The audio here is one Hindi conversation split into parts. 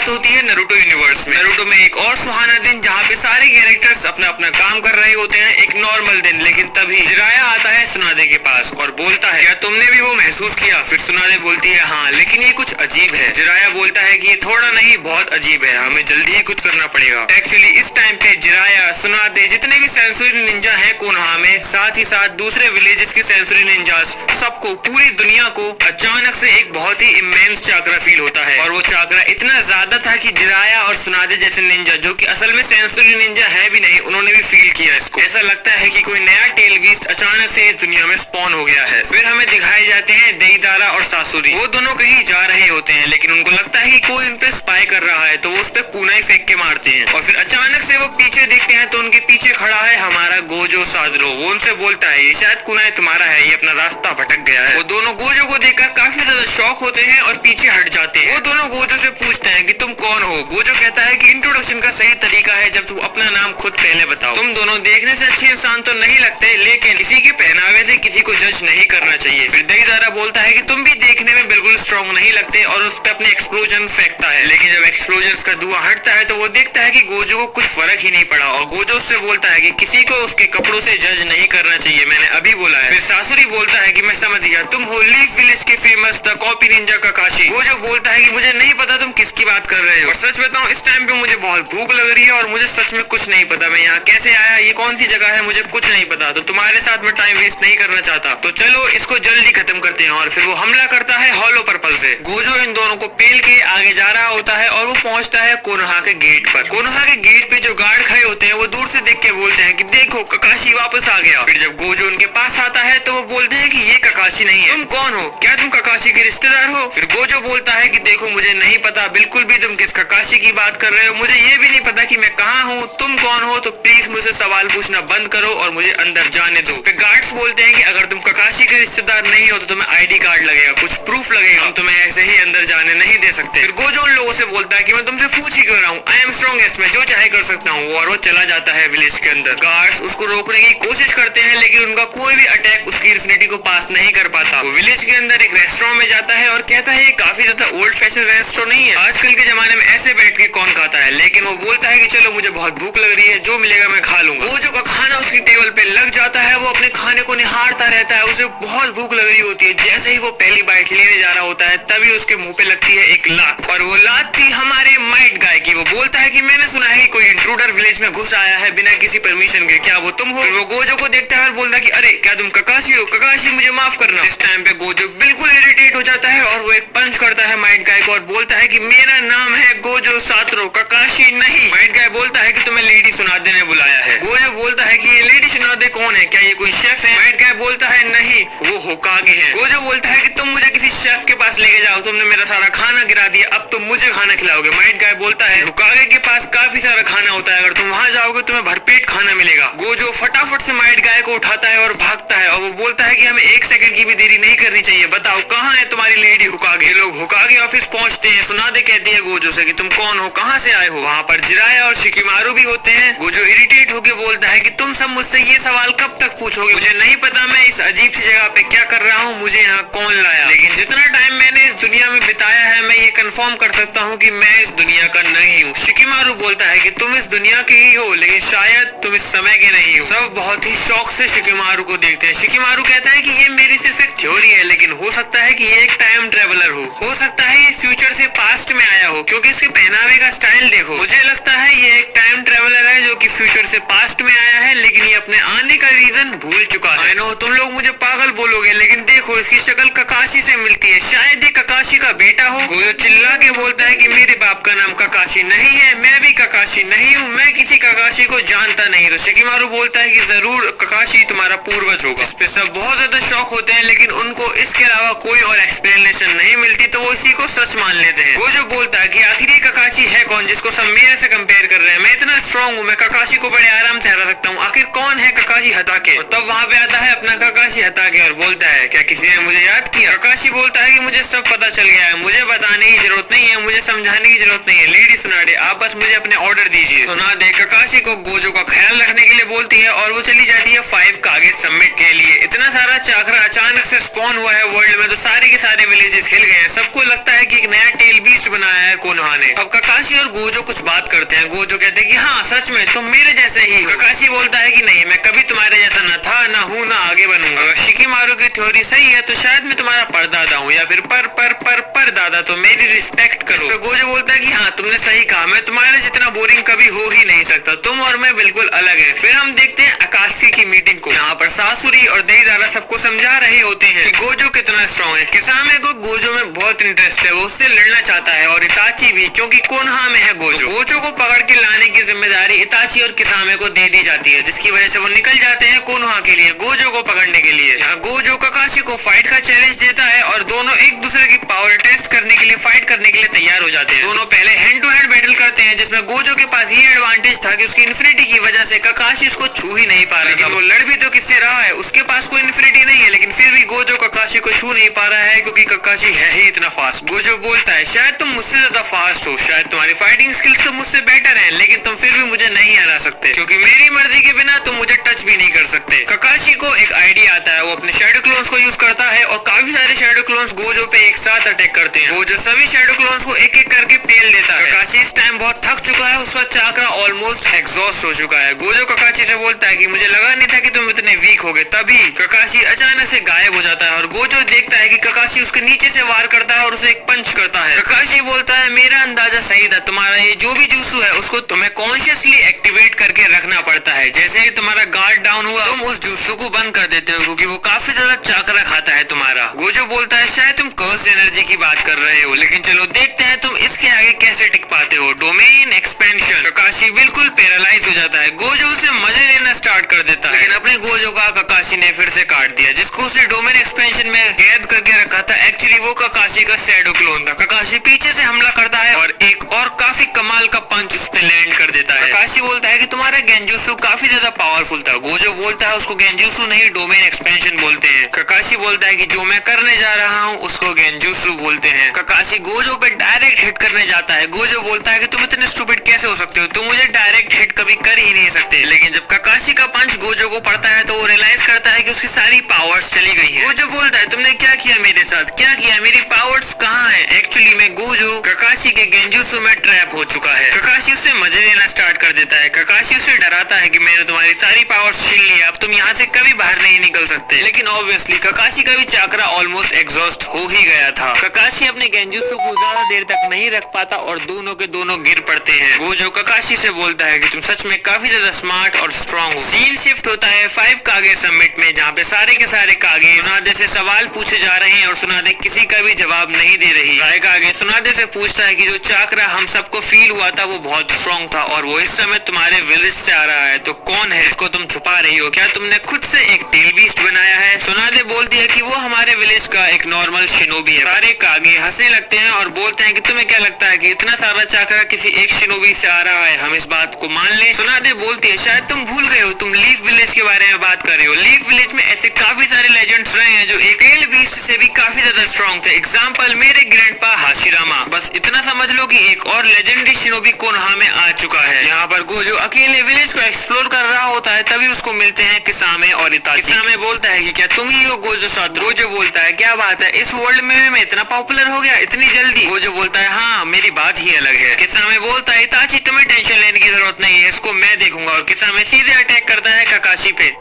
होती है नारुतो यूनिवर्स में। नारुतो में एक और सुहाना दिन जहाँ पे सारे कैरेक्टर्स अपना अपना काम कर रहे होते हैं, एक नॉर्मल दिन। लेकिन तभी जिराया आता है सुनादे के पास और बोलता है क्या तुमने भी वो महसूस किया? फिर सुनादे बोलती है हाँ, लेकिन ये कुछ अजीब है। जिराया बोलता है कि ये थोड़ा नहीं बहुत अजीब है, हमें जल्दी ही कुछ करना पड़ेगा। एक्चुअली इस टाइम पे जिराया, सुनादे, जितने भी सेंसुरी निंजा है कोनोहा में, साथ ही साथ दूसरे विलेजेस के सेंसुरी निंजास, सबको, पूरी दुनिया को अचानक से एक बहुत ही इमेंस चाकरा फील होता है। और वो चाकरा इतना ज्यादा था कि जिराया और सुनादे जैसे निंजा, जो कि असल में सेंसुरी निंजा है भी नहीं, उन्होंने भी फील किया इसको। ऐसा लगता है कि कोई नया टेल बीस्ट अचानक से इस दुनिया में स्पॉन हो गया है। फिर हमें दिखाए जाते हैं देईदारा और सासुरी। वो दोनों कहीं जा रहे होते हैं, लेकिन उनको लगता है कि कोई उन पे स्पाई कर रहा है, तो वो उस पे कुनाई फेंक के मारते हैं। और फिर अचानक से वो पीछे देखते हैं तो उनके पीछे खड़ा है हमारा गोजो साजरो। वो उनसे बोलता है ये शायद कुनाई तुम्हारा है, ये अपना रास्ता भटक गया है। वो दोनों गोजो को देखकर काफी ज्यादा शॉक होते हैं और पीछे हट जाते हैं। वो दोनों गोजो से पूछते हैं कि तुम कौन हो? गोजो कहता है कि इंट्रोडक्शन का सही तरीका है जब तुम अपना नाम खुद पहले बताओ। तुम दोनों देखने से अच्छे इंसान तो नहीं लगते, लेकिन किसी के पहनावे से किसी को जज नहीं करना चाहिए। फिर देईदारा बोलता है कि तुम भी देखने में बिल्कुल स्ट्रॉन्ग नहीं लगते और उस पर अपने एक्सप्लोजन फेंकता है। लेकिन जब एक्सप्लोजन का धुआं हटता है तो वो देखता है कि गोजो को कुछ फर्क ही नहीं पड़ा और गोजो उससे बोलता है कि किसी को उसके कपड़ों से जज नहीं करना चाहिए, मैंने अभी बोला है। फिर सासुरी बोलता है कि मैं समझ गया, तुम हो लीफ विलेज के famous the copy Ninja काकाशी। Gojo बोलता है कि मुझे नहीं पता तुम किसकी बात कर रहे हो, और सच बताऊं इस टाइम पे मुझे बहुत भूख लग रही है और मुझे सच में कुछ नहीं पता मैं यहाँ कैसे आया, ये कौन सी जगह है, मुझे कुछ नहीं पता। तो तुम्हारे साथ मैं टाइम वेस्ट नहीं करना चाहता, तो चलो इसको जल्दी खत्म करते हैं। और फिर वो हमला करता है हॉलो पर्पल से। गोजो इन दोनों को पेल के आगे जा रहा होता है और वो पहुंचता है कोनोहा के गेट पर। कोनोहा के गेट पे जो गार्ड खड़े होते हैं वो दूर से देख के बोलते हैं कि देखो काकाशी वापस आ गया। फिर जब गोजो उनके पास आता है तो वो बोलते हैं कि ये काकाशी नहीं है, तुम कौन हो? क्या तुम काकाशी के रिश्तेदार हो? फिर गोजो बोलता है कि देखो मुझे नहीं पता बिल्कुल भी तुम किस काकाशी की बात कर रहे हो, मुझे ये भी नहीं पता कि मैं कहाँ हूँ, तुम कौन हो, तो प्लीज मुझसे सवाल पूछना बंद करो और मुझे अंदर जाने दो। फिर गार्ड्स बोलते हैं कि अगर तुम काकाशी के रिश्तेदार नहीं हो तो तुम्हें आईडी कार्ड लगेगा, कुछ प्रूफ लगेगा, हम तुम्हें ऐसे ही अंदर जाने नहीं दे सकते। फिर गोजो उन लोगों से बोलता है कि मैं तुमसे पूछ ही क्यों रहा हूँ, आई एम स्ट्रॉन्गेस्ट, मैं जो चाहे कर सकता हूँ। और वो चला जाता है विलेज के अंदर। गार्ड्स उसको रोकने की कोशिश करते हैं लेकिन उनका कोई भी अटैक उसकी इन्फिनिटी को पास नहीं कर पाता। वो विलेज के अंदर एक रेस्टोरेंट में जाता है और कहता है ये काफी ज्यादा ओल्ड फैशन रेस्टोरेंट नहीं है, आजकल के जमाने में ऐसे बैठ के कौन खाता है। लेकिन वो बोलता है कि चलो मुझे बहुत भूख लग रही है, जो मिलेगा मैं खा लूंगा। गोजो का खाना उसकी टेबल पे लग जाता है, वो अपने खाने को निहारता रहता है, उसे बहुत भूख लग रही होती है। जैसे ही वो पहली बाइट लेने जा रहा होता है तभी उसके मुंह पे लगती है एक लात, और वो लात थी हमारे माइट गाय की। वो बोलता है कि मैंने सुना है कि कोई इंट्रूडर विलेज में घुस आया है बिना किसी परमिशन के, क्या वो तुम हो? वो गोजो को देखता है और बोलता है कि अरे क्या तुम काकाशी हो? काकाशी मुझे माफ करना। इस टाइम पे गोजो बिल्कुल इरिटेट हो जाता है और वो एक पंच करता है माइट गाय को और बोलता है कि मेरा नाम है गोजो सातरो, काकाशी नहीं। माइट गाय बोलता है कि तुम्हें लेडी सुनादे ने बुलाया है। गोजो बोलता है कि ये लेडी सुनादे कौन है, क्या ये कोई शेफ है? माइट गाय बोलता है नहीं, वो होकागे है। गोजो बोलता है कि तुम मुझे किसी शेफ के पास लेके जाओ, तुमने मेरा सारा खाना गिरा दिया, अब तुम मुझे खाना खिलाओगे। माइट गाय बोलता है होकागे के पास काफी सारा खाना होता है, अगर तुम वहाँ जाओगे तुम्हें भरपेट खाना मिलेगा। गोजो फटाफट से माइट गाय को उठाता है और भागता है और वो बोलता है कि हमें एक सेकंड की भी देरी नहीं करनी चाहिए, बताओ कहाँ है तुम्हारी लेडी होकागे? ये लोग होकागे ऑफिस पहुंचते हैं। सुनादे कहती है गोजो से कि तुम कौन हो, कहाँ से आए हो? वहाँ पर जिराया और शिकिमारू भी होते हैं। गोजो इरिटेट होकर बोलता है कि तुम सब मुझसे ये सवाल कब तक पूछोगे, मुझे नहीं पता मैं इस अजीब सी जगह पे क्या कर रहा हूँ, मुझे यहाँ कौन लाया, लेकिन जितना टाइम मैंने इस दुनिया में बिताया है मैं ये कंफर्म कर सकता हूँ कि मैं इस दुनिया का नहीं हूँ। शिकिमारू बोलता है कि तुम इस दुनिया के ही हो लेकिन शायद तुम इस समय के नहीं हो। सब बहुत ही शौक से शिकिमारू को देखते हैं। शिकिमारू कहता है कि ये मेरी सिर्फ एक थ्योरी है, लेकिन हो सकता है कि ये एक टाइम ट्रेवलर हो सकता है ये फ्यूचर से पास्ट में आया हो, क्योंकि इसके पहनावे का स्टाइल देखो, मुझे लगता है ये एक टाइम ट्रेवलर है जो कि फ्यूचर से पास्ट में आया है, लेकिन ये अपने आने का रीजन भूल चुका है। आई नो तुम लोग मुझे पागल बोलोगे, लेकिन देखो इसकी शक्ल काकाशी से मिलती है, शायद ये काकाशी का बेटा हो। गोजो चिल्ला के बोलता है कि मेरे बाप का नाम काकाशी नहीं है, मैं भी काकाशी नहीं हूँ, मैं किसी काकाशी को जानता नहीं। तो शिकिमारू बोलता है कि जरूर काकाशी तुम्हारा पूर्वज होगा। इस पे सब बहुत ज्यादा शौक होते हैं, लेकिन उनको इसके अलावा कोई और एक्सप्लेनेशन नहीं मिलती, तो वो इसी को सच मान लेते हैं। गोजो बोलता है कि आखिर ये काकाशी है कौन जिसको सब मेरे से कंपेयर कर रहे हैं, मैं इतना स्ट्रॉन्ग हूँ, मैं काकाशी को बड़े आराम से हरा सकता हूँ, आखिर कौन है काकाशी हताके? और तब वहाँ पे आता है अपना काकाशी हताके और बोलता है क्या किसी ने मुझे याद किया? काकाशी बोलता है कि मुझे सब पता चल गया है, मुझे बताने की जरूरत नहीं है, मुझे समझाने की जरूरत नहीं है, लेडी सुनाडे आप बस मुझे अपने ऑर्डर दीजिए। सुनाडे काकाशी को गोजो का ख्याल रखने के लिए बोलती है और वो चली जाती है 5 कागे समिट के लिए। इतना सारा चाकरा अचानक से स्पॉन हुआ है वर्ल्ड में तो सारे के सारे विलेजेस हिल गए हैं। सबको लगता है कि एक नया टेल बीस्ट बनाया है कोनोहा ने। अब ककाशी और गोजो कुछ बात करते हैं। गोजो कहते हैं कि हाँ सच में तुम मेरे जैसे ही हो। ककाशी बोलता है कि नहीं, मैं कभी तुम्हारे जैसा न था, न हूँ, न आगे बनूंगा। अगर शिकिमारू की थ्योरी सही है तो शायद मैं तुम्हारा परदादा हूँ या फिर पर दादा, तो मेरी रिस्पेक्ट करो। तो गोजो बोलता है कि हाँ तुमने सही कहा, मैं तुम्हारे जितना बोरिंग कभी हो ही नहीं सकता, तुम और मैं बिल्कुल अलग है। फिर हम देखते हैं अकाशी की मीटिंग को। यहाँ पर सासुरी और देईदारा सबको समझा रहे होते हैं कि गोजो कितना स्ट्रॉन्ग है। किसामे को गोजो में बहुत इंटरेस्ट है, वो उससे लड़ना चाहता है और इताची भी, क्योंकि कोनोहा में है गोजो। गोजो को पकड़ के लाने की जिम्मेदारी इताची और किसामे को दे दी जाती है, जिसकी वजह से वो निकल जाते हैं कोनोहा के लिए गोजो को पकड़ने के लिए। यहाँ गोजो ककाशी को फाइट का चैलेंज देता है और दोनों एक दूसरे की पावर टेस्ट करने के लिए, फाइट करने के लिए तैयार हो जाते हैं। दोनों पहले हैंड टू हैंड बैटल करते हैं, जिसमें गोजो के पास ये एडवांटेज था कि उसकी इन्फिनिटी की वजह से ककाशी उसको छू ही नहीं पा रहा था। वो लड़ भी तो किससे रहा है, उसके पास कोई इन्फिनिटी नहीं है, लेकिन फिर भी गोजो ककाशी को छू नहीं पा रहा है क्योंकि ककाशी है ही इतना फास्ट। गोजो बोलता है शायद तुम मुझसे ज्यादा फास्ट हो, शायद तुम्हारी फाइटिंग स्किल्स तो मुझसे बेटर हैं, लेकिन तुम फिर भी मुझे नहीं हरा सकते, क्योंकि मेरी मर्जी के बिना तुम मुझे टच भी नहीं कर सकते। ककाशी को एक आइडिया आता है, वो अपने शैडो क्लोन्स को यूज करता है और काफी सारे शैडो क्लोन्स गोजो पे एक साथ अटैक करते हैं। गोजो सभी शैडो क्लोन्स को एक एक करके पेल देता है। ककाशी इस टाइम बहुत थक चुका है, उसका चाकरा ऑलमोस्ट एग्जॉस्ट हो चुका है। गोजो ककाशी से बोलता है कि मुझे लगा नहीं था कि तुम इतने वीक होगे। तभी ककाशी अचानक से गायब हो जाता है और गोजो देखता है कि ककाशी उसके नीचे से वार करता है और उसे एक पंच करता है। ककाशी बोलता है मेरा अंदाजा सही था, तुम्हारा ये जो भी जुत्सु है उसको तुम्हें कॉन्शियसली एक्टिवेट करके रखना पड़ता है। जैसे ही तुम्हारा गार्ड डाउन हुआ तुम उस जुत्सु को बंद कर देते हो, क्योंकि वो काफी ज्यादा चाकरा खाता है तुम्हारा। गोजो बोलता है शायद तुम कर्स एनर्जी की बात कर रहे हो, लेकिन चलो देखते हैं तुम इसके आगे कैसे टिक पाते हो। Domain expansion. ककाशी बिल्कुल पैरालाइज हो जाता है। गोजो उसे मजे लेना स्टार्ट कर देता है, लेकिन अपने गोजो का ककाशी ने फिर से काट दिया, जिसको उसने डोमेन एक्सपेंशन में कैद करके रखा था। एक्चुअली वो ककाशी का शैडो क्लोन था। ककाशी पीछे से हमला करता है और एक और काफी कमाल का पंच उस पे लैंड कर देता है। ककाशी बोलता है कि तुम्हारा गेंजुत्सु काफी ज्यादा पावरफुल था। गोजो बोलता है उसको गेंजुत्सु नहीं डोमेन एक्सपेंशन बोलते हैं। ककाशी बोलता है कि जो मैं करने जा रहा हूँ उसको गेंजुत्सु बोलते हैं। ककाशी गोजो पे डायरेक्ट हिट करने जाता है। गोजो बोलता है कि तुम इतने स्टूपिड कैसे हो सकते हो, तुम मुझे डायरेक्ट हिट कभी कर ही नहीं सकते। लेकिन जब ककाशी का पंच गोजो को पड़ता है तो वो रियलाइज करता है कि उसकी सारी पावर्स चली गई है। गोजो बोलता है तुमने क्या किया मेरे साथ, क्या किया, मेरी पावर्स कहाँ है। एक्चुअली में गोजो ककाशी के गेंजुत्सु में ट्रैप हो चुका है। ककाशी उससे मजे लेना स्टार्ट कर देता है। ककाशी उसे डराता है कि मैंने तुम्हारी सारी पावर्स छीन ली, अब तुम यहाँ से कभी बाहर नहीं निकल सकते। लेकिन ऑब्वियसली ककाशी का भी चाकरा ऑलमोस्ट एग्जॉस्ट हो ही गया था। ककाशी अपने गेंजुत्सु को ज्यादा देर तक नहीं रख पाता और दोनों के दोनों गिर पड़ते हैं। गोजो ककाशी से बोलता है कि तुम सच में काफी ज्यादा स्मार्ट और स्ट्रॉन्ग हो। सीन शिफ्ट होता है 5 कागे समिट में, जहाँ पे सारे के सारे कागे सुनादे से सवाल पूछे जा रहे हैं और सुनादे किसी का भी जवाब नहीं दे रही। राय कागे सुनादे से पूछता है कि जो चाकरा हम सबको फील हुआ था वो बहुत स्ट्रॉन्ग था और वो इस समय तुम्हारे विलेज से आ रहा है, तो कौन है इसको तुम छुपा रही हो, क्या तुमने खुद से एक टेल बीस्ट बनाया है। सुनादे बोलती है कि वो हमारे विलेज का एक नॉर्मल शिनोबी है। सारे कागे हंसने लगते हैं और बोलते हैं कि तुम्हें क्या लगता है कि इतना सारा चाकरा किसी एक शिनोबी से आ रहा है, हम इस बात को मान लें। सुनादे बोलती है शायद तुम भूल गए हो, तुम लीफ विलेज के बारे में बात कर रहे हो। लीफ विलेज में ऐसे काफी सारे लेजेंड्स रहे हैं जो एक टेल बीस्ट से भी काफी ज्यादा स्ट्रॉन्ग थे। एग्जाम्पल मेरे ग्रैंडपा हाशिरामा। बस इतना समझ लो कि एक और लेजेंडरी शिनोबी कोनोहा में आ चुका है। यहाँ पर गोजो अकेले विलेज को एक्सप्लोर कर रहा होता है, तभी उसको मिलते हैं किसामे और इताची। किसामे बोलता है कि क्या तुम ही हो गोजो साथ। गोजो बोलता है क्या बात है, इस वर्ल्ड में भी मैं इतना पॉपुलर हो गया इतनी जल्दी। गोजो बोलता है हाँ मेरी बात ही अलग है। किसामे बोलता है इताची तुम्हें टेंशन लेने की जरूरत नहीं है, इसको मैं देखूंगा। और किसामे सीधे अटैक करता है ककाशी पे,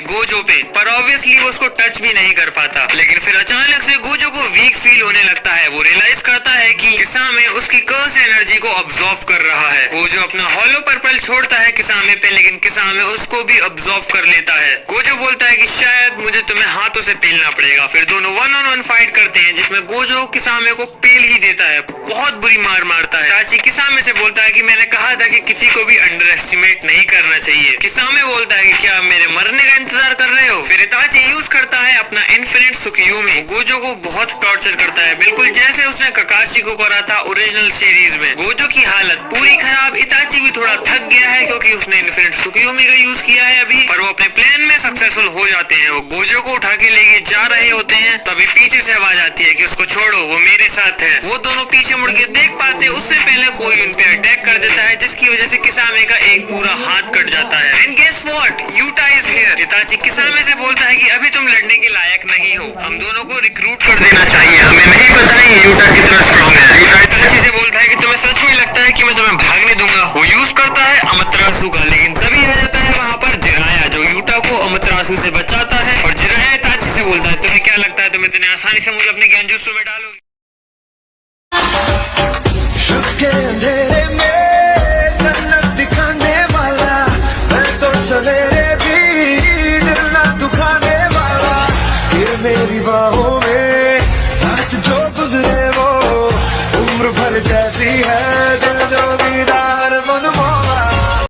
गोजो पे, पर ऑब्वियसली वो उसको टच भी नहीं कर पाता। लेकिन फिर अचानक से गोजो को वीक फील होने लगता है। वो रियलाइज करता है कि किसामे उसकी कर्स एनर्जी को ऑब्जॉर्व कर रहा है। गोजो अपना हॉलो पर्पल छोड़ता है किसामे पे, लेकिन किसामे उसको भी ऑब्जॉर्व कर लेता है। गोजो बोलता है कि शायद मुझे तुम्हें हाथों से पेलना पड़ेगा। फिर दोनों 1-on-1 फाइट करते हैं, जिसमें गोजो किसामे को पेल ही देता है, बहुत बुरी मार मारता है। ताची किसामे से बोलता है कि मैंने कहा था कि किसी को भी अंडर एस्टिमेट नहीं करना चाहिए। किसामे बोलता है कि क्या मेरे मरने का इंतजार कर रहे हो। फिर इताची यूज करता है अपना इन्फिनिट सुकियोमी। गोजो को बहुत टॉर्चर करता है, बिल्कुल जैसे उसने ककाशी को करा था ओरिजिनल सीरीज में। गोजो की हालत पूरी खराब। इताची भी थोड़ा थक गया है क्योंकि उसने इन्फिनिट सुकियोमी का यूज किया है अभी, पर वो अपने प्लान में सक्सेसफुल हो जाते हैं। वो गोजो को उठा के लेके जा रहे होते हैं, तभी पीछे से आवाज आती है कि उसको छोड़ो, वो मेरे साथ है। वो दोनों पीछे मुड़ के देख पाते उससे पहले कोई उन पे अटैक कर देता है, जिसकी वजह से किसामे का एक पूरा हाथ कट जाता है। And guess what, Yuta is here. Itachi Kisame से बोलता है कि अभी तुम लड़ने के लायक नहीं को रिक्रूट कर देना चाहिए। हमें नहीं पता है ये यूटा कितना स्ट्रॉन्ग है। यूटा इताची से बोलता है कि तुम्हें सच में लगता है कि मैं तुम्हें भागने दूंगा। वो यूज करता है अमातेरासु का, लेकिन तभी आ जाता है वहाँ पर जिराया जो यूटा को अमातेरासु से बचाता है और जिराया इताची से बोलता है तुम्हें क्या लगता है तुम इतने आसानी से मुझे अपने गेंजुत्सु में डालोगे?